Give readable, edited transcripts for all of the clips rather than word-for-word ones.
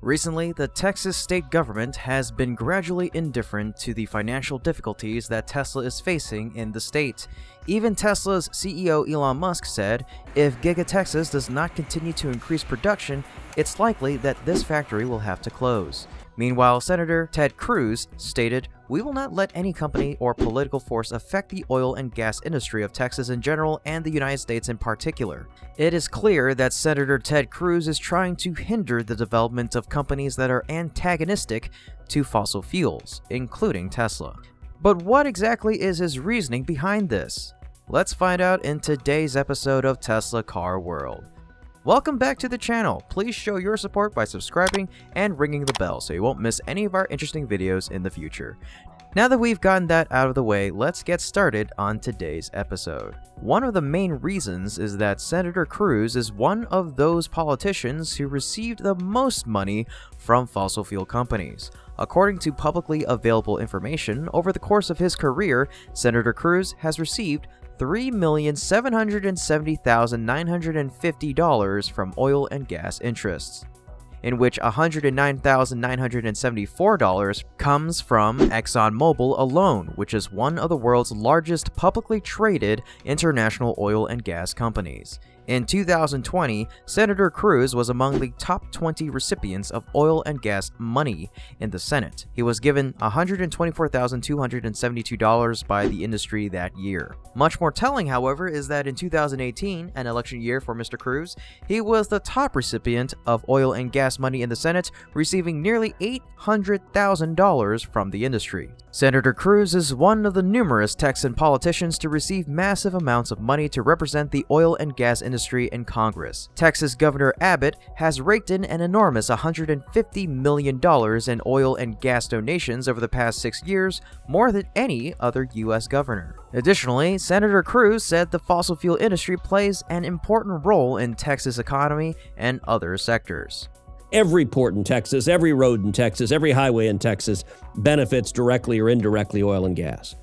Recently, the Texas state government has been gradually indifferent to the financial difficulties that Tesla is facing in the state. Even Tesla's CEO Elon Musk said, if Giga Texas does not continue to increase production, it's likely that this factory will have to close. Meanwhile, Senator Ted Cruz stated, "We will not let any company or political force affect the oil and gas industry of Texas in general and the United States in particular." It is clear that Senator Ted Cruz is trying to hinder the development of companies that are antagonistic to fossil fuels, including Tesla. But what exactly is his reasoning behind this? Let's find out in today's episode of Tesla Car World. Welcome back to the channel. Please show your support by subscribing and ringing the bell so you won't miss any of our interesting videos in the future. Now that we've gotten that out of the way, let's get started on today's episode. One of the main reasons is that Senator Cruz is one of those politicians who received the most money from fossil fuel companies. According to publicly available information, over the course of his career, Senator Cruz has received $3,770,950 from oil and gas interests, in which $109,974 comes from ExxonMobil alone, which is one of the world's largest publicly traded international oil and gas companies. In 2020, Senator Cruz was among the top 20 recipients of oil and gas money in the Senate. He was given $124,272 by the industry that year. Much more telling, however, is that in 2018, an election year for Mr. Cruz, he was the top recipient of oil and gas money in the Senate, receiving nearly $800,000 from the industry. Senator Cruz is one of the numerous Texan politicians to receive massive amounts of money to represent the oil and gas industry in Congress. Texas Governor Abbott has raked in an enormous $150 million in oil and gas donations over the past 6 years, more than any other U.S. governor. Additionally, Senator Cruz said the fossil fuel industry plays an important role in Texas' economy and other sectors. Every port in Texas, every road in Texas, every highway in Texas benefits directly or indirectly oil and gas.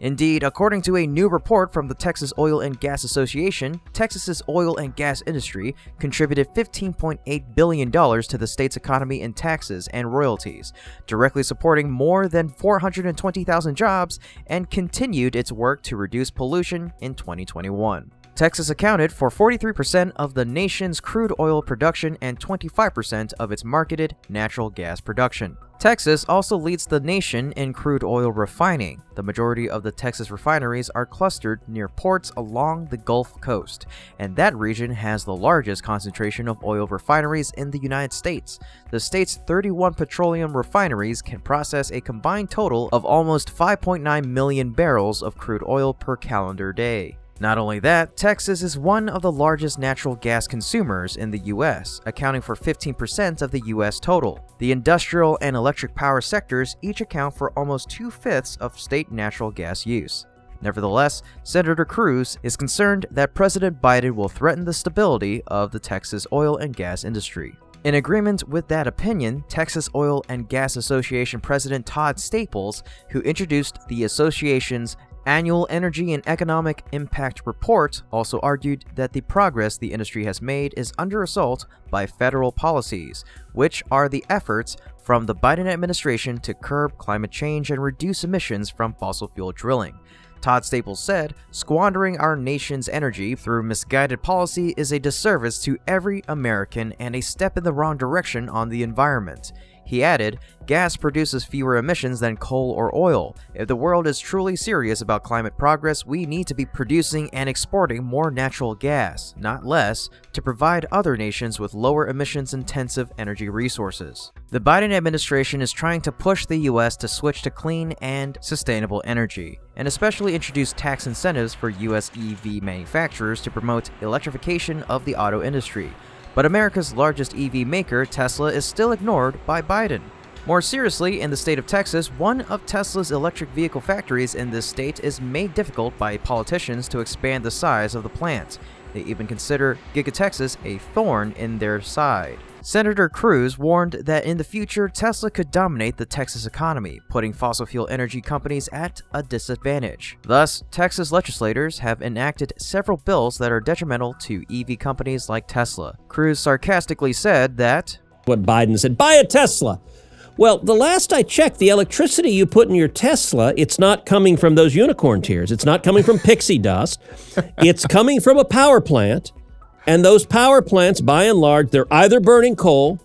Indeed, according to a new report from the Texas Oil and Gas Association, Texas's oil and gas industry contributed $15.8 billion to the state's economy in taxes and royalties, directly supporting more than 420,000 jobs, and continued its work to reduce pollution in 2021. Texas accounted for 43% of the nation's crude oil production and 25% of its marketed natural gas production. Texas also leads the nation in crude oil refining. The majority of the Texas refineries are clustered near ports along the Gulf Coast, and that region has the largest concentration of oil refineries in the United States. The state's 31 petroleum refineries can process a combined total of almost 5.9 million barrels of crude oil per calendar day. Not only that, Texas is one of the largest natural gas consumers in the U.S., accounting for 15% of the U.S. total. The industrial and electric power sectors each account for almost 2/5 of state natural gas use. Nevertheless, Senator Cruz is concerned that President Biden will threaten the stability of the Texas oil and gas industry. In agreement with that opinion, Texas Oil and Gas Association President Todd Staples, who introduced the association's Annual Energy and Economic Impact Report, also argued that the progress the industry has made is under assault by federal policies, which are the efforts from the Biden administration to curb climate change and reduce emissions from fossil fuel drilling. Todd Staples said, "Squandering our nation's energy through misguided policy is a disservice to every American and a step in the wrong direction on the environment." He added, "Gas produces fewer emissions than coal or oil. If the world is truly serious about climate progress, we need to be producing and exporting more natural gas, not less, to provide other nations with lower emissions-intensive energy resources." The Biden administration is trying to push the U.S. to switch to clean and sustainable energy, and especially introduce tax incentives for U.S. EV manufacturers to promote electrification of the auto industry. But America's largest EV maker, Tesla, is still ignored by Biden. More seriously, in the state of Texas, one of Tesla's electric vehicle factories in this state is made difficult by politicians to expand the size of the plant. They even consider Giga Texas a thorn in their side. Senator Cruz warned that in the future, Tesla could dominate the Texas economy, putting fossil fuel energy companies at a disadvantage. Thus, Texas legislators have enacted several bills that are detrimental to EV companies like Tesla. Cruz sarcastically said that, What Biden said, buy a Tesla. Well, the last I checked, the electricity you put in your Tesla, it's not coming from those unicorn tears. It's not coming from pixie dust. It's coming from a power plant. And those power plants, by and large, they're either burning coal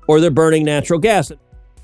or they're burning natural gas.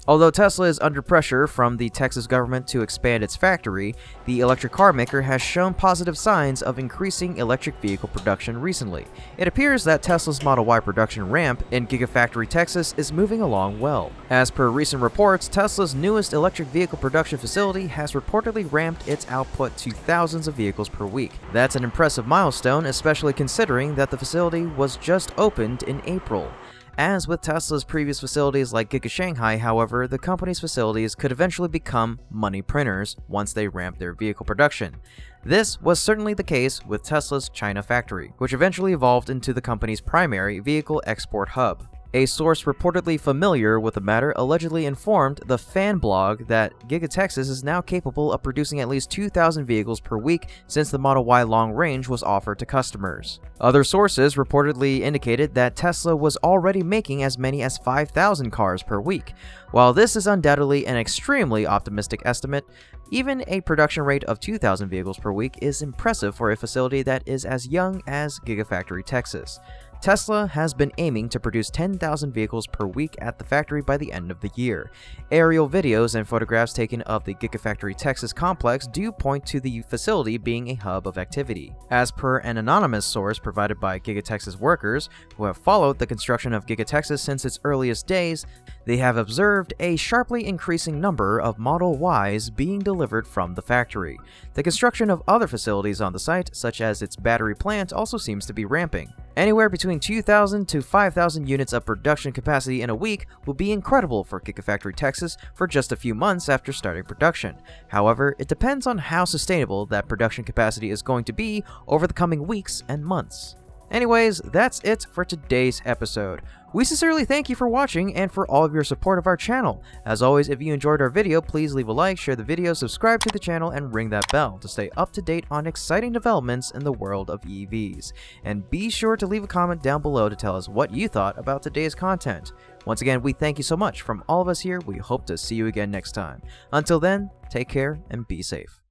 Although Tesla is under pressure from the Texas government to expand its factory, the electric car maker has shown positive signs of increasing electric vehicle production recently. It appears that Tesla's Model Y production ramp in Gigafactory Texas is moving along well. As per recent reports, Tesla's newest electric vehicle production facility has reportedly ramped its output to thousands of vehicles per week. That's an impressive milestone, especially considering that the facility was just opened in April. As with Tesla's previous facilities like Giga Shanghai, however, the company's facilities could eventually become money printers once they ramp their vehicle production. This was certainly the case with Tesla's China factory, which eventually evolved into the company's primary vehicle export hub. A source reportedly familiar with the matter allegedly informed the fan blog that Giga Texas is now capable of producing at least 2,000 vehicles per week since the Model Y long range was offered to customers. Other sources reportedly indicated that Tesla was already making as many as 5,000 cars per week. While this is undoubtedly an extremely optimistic estimate, even a production rate of 2,000 vehicles per week is impressive for a facility that is as young as Gigafactory Texas. Tesla has been aiming to produce 10,000 vehicles per week at the factory by the end of the year. Aerial videos and photographs taken of the Gigafactory Texas complex do point to the facility being a hub of activity. As per an anonymous source provided by Giga Texas workers who have followed the construction of Giga Texas since its earliest days, they have observed a sharply increasing number of Model Ys being delivered from the factory. The construction of other facilities on the site, such as its battery plant, also seems to be ramping. Anywhere between 2,000 to 5,000 units of production capacity in a week will be incredible for Gigafactory Texas for just a few months after starting production. However, it depends on how sustainable that production capacity is going to be over the coming weeks and months. Anyways, that's it for today's episode. We sincerely thank you for watching and for all of your support of our channel. As always, if you enjoyed our video, please leave a like, share the video, subscribe to the channel, and ring that bell to stay up to date on exciting developments in the world of EVs. And be sure to leave a comment down below to tell us what you thought about today's content. Once again, we thank you so much. From all of us here, we hope to see you again next time. Until then, take care and be safe.